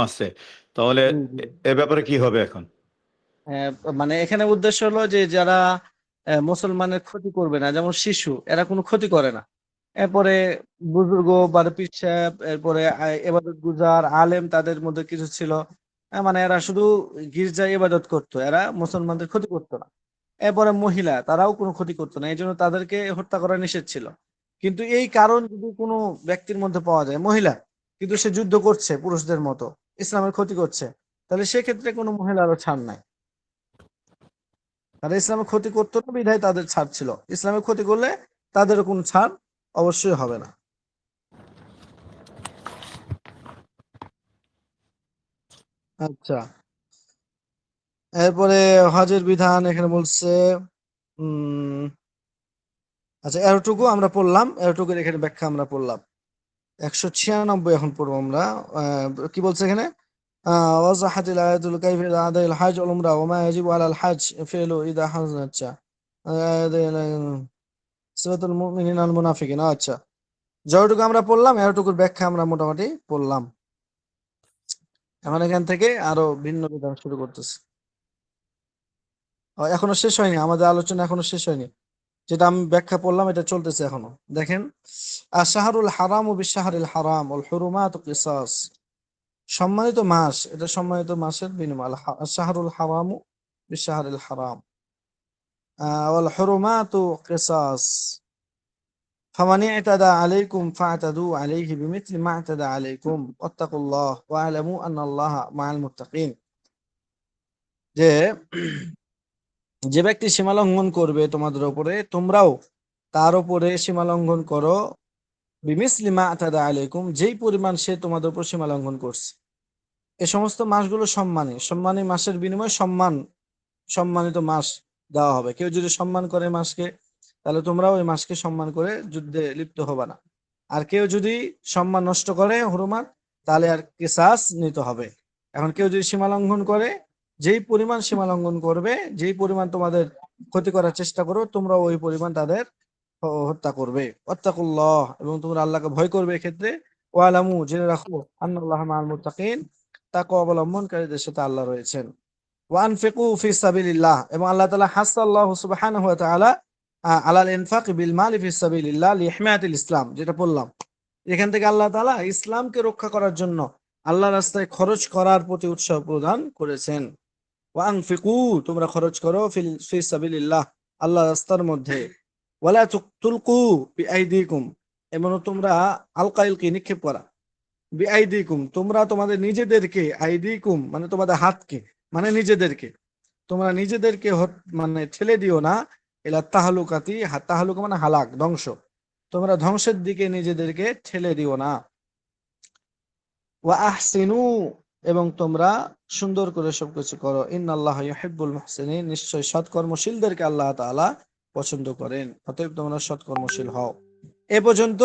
আছে, তাহলে হুম হুম। এ ব্যাপারে কি হবে এখন? হ্যাঁ, মানে এখানে উদ্দেশ্য হলো যে যারা মুসলমানের ক্ষতি করবে না, যেমন শিশু, এরা কোনো ক্ষতি করে না। এরপরে বুজুর্গ বা পীর সাহেব, এরপরে এবাদত গুজার আলেম, তাদের মধ্যে কিছু ছিল মানে এরা শুধু গির্জায় ইবাদত করতো, এরা মুসলমানদের ক্ষতি করতো না। এরপরে মহিলা, তারাও কোনো ক্ষতি করতো না, এই জন্য তাদেরকে হত্যা করা নিষেধ ছিল। কিন্তু এই কারণ যদি কোনো ব্যক্তির মধ্যে পাওয়া যায়, মহিলা কিন্তু সে যুদ্ধ করছে পুরুষদের মতো, ইসলামের ক্ষতি করছে, তাহলে সেক্ষেত্রে কোনো মহিলারও ছাড় নাই। তারা ইসলামের ক্ষতি করতো না বিধায় তাদের ছাড় ছিল, ইসলামের ক্ষতি করলে তাদেরও কোনো ছাড় অবশ্যই হবে না। আচ্ছা, এরপরে হজের বিধান এখানে বলছে। উম আচ্ছা, এতটুকু আমরা পড়লাম, এতটুকুর এখানে ব্যাখ্যা আমরা পড়লাম। 196 এখন পড়বো আমরা। কি বলছে এখানে? وضحت الآية كيف أداء الحج والعمرة وما يجب على الحج فعله إذا حصل. আচ্ছা, সিফাতুল মুমিনিন আল মুনাফিকিন। আচ্ছা, যতটুকু আমরা পড়লাম এতটুকুর ব্যাখ্যা আমরা মোটামুটি পড়লাম। এখন এখান থেকে আরো ভিন্ন বিধান শুরু করতেছি। এখনো শেষ হয়নি, আমাদের আলোচনা এখনো শেষ হয়নি। যেটা আমি ব্যাখ্যা পড়লাম এটা চলতেছে এখনো। দেখেন, আশহারুল হারাম ও বিশাহরিল হারাম ওয়াল হুরুমাত কিসাস। সম্মানিত মাস, এটা সম্মানিত মাসের বিনিময়। আশহারুল হারাম বিশাহরিল হারাম ওয়াল হুরুমাত কিসাস। ফামান ইতাদা আলাইকুম ফাতাদু আলাইহি বিমিথলি মা আতাদা আলাইকুম ওয়াত্তাকুল্লাহ ওয়া'লামু আন্নাল্লাহা মাআল মুত্তাকিন। যে যে ব্যক্তি সীমা লঙ্ঘন করবে তোমাদের উপরে, তোমরাও তার উপরে সীমা লঙ্ঘন করো। বিমিসলি মা আতাদা আলাইকুম, যেই পরিমাণ সে তোমাদের উপর সীমা লঙ্ঘন করছে। এই সমস্ত মাসগুলো সম্মানী, সম্মানী মাসের বিনিময়ে সম্মানিত মাস দেওয়া হবে। কেউ যদি সম্মান করে মাসকে, তাহলে তোমরাও ওই মাসকে সম্মান করে যুদ্ধে লিপ্ত হবে না। আর কেউ যদি সম্মান নষ্ট করে হুরুমাত, তাহলে আর কিসাস নিতে হবে। এখন কেউ যদি সীমা লঙ্ঘন করে, যেই পরিমাণ সীমা লঙ্ঘন করবে, যেই পরিমাণ তোমাদের ক্ষতি করার চেষ্টা করো, তোমরা ওই পরিমাণ তাদের হত্যা করবে। ওয়াত্তাকুল্লাহ, এবং তোমরা আল্লাহকে ভয় করবে এক্ষেত্রে। ওয়ালামু, জেনে রাখো, আন্নাল্লাহা মাআল মুত্তাকিন, তাকওয়া অবলম্বনকারীদের সাথে আল্লাহ রয়েছেন। ওয়ানফিকু ফি সাবিলিল্লাহ, এবং আল্লাহ তাআলা হাসাল্লাহু সুবহানাহু ওয়া তাআলা আলাল ইনফাক বিল মালি ফি সাবিলিল্লাহ লিহিমায়াতিল ইসলাম, যেটা বললাম। এখান থেকে আল্লাহ তাআলা ইসলামকে রক্ষা করার জন্য আল্লাহর রাস্তায় খরচ করার প্রতি উৎসাহ প্রদান করেছেন। ওয়ানফিকু, তোমরা খরচ করো, ফি সাবিলিল্লাহ, আল্লাহর রাস্তার মধ্যে। ওয়ালা তুলকু বিআইদিকুম, এবং তোমরা আলকাইলকে নিক্ষেপ করা। বিআইদিকুম, তোমরা তোমাদের নিজেদেরকে, আইদিকুম মানে তোমাদের হাতকে, মানে নিজেদেরকে, তোমরা নিজেদেরকে মানে ঠেলে দিও না। এলা তাহলুকাতি, তাহলুকা মানে হালাক, ধ্বংস। তোমরা ধ্বংসের দিকে নিজেদেরকে ঠেলে দিও না। ওয়া আহসিনু, এবং তোমরা সুন্দর করে সবকিছু করো। ইন্নাল্লাহা ইউহিব্বুল মুহসিনিন, নিশ্চয় সৎকর্মশীলদেরকে আল্লাহ তাআলা পছন্দ করেন। অতএব তোমরা সৎকর্মশীল হও। এ পর্যন্ত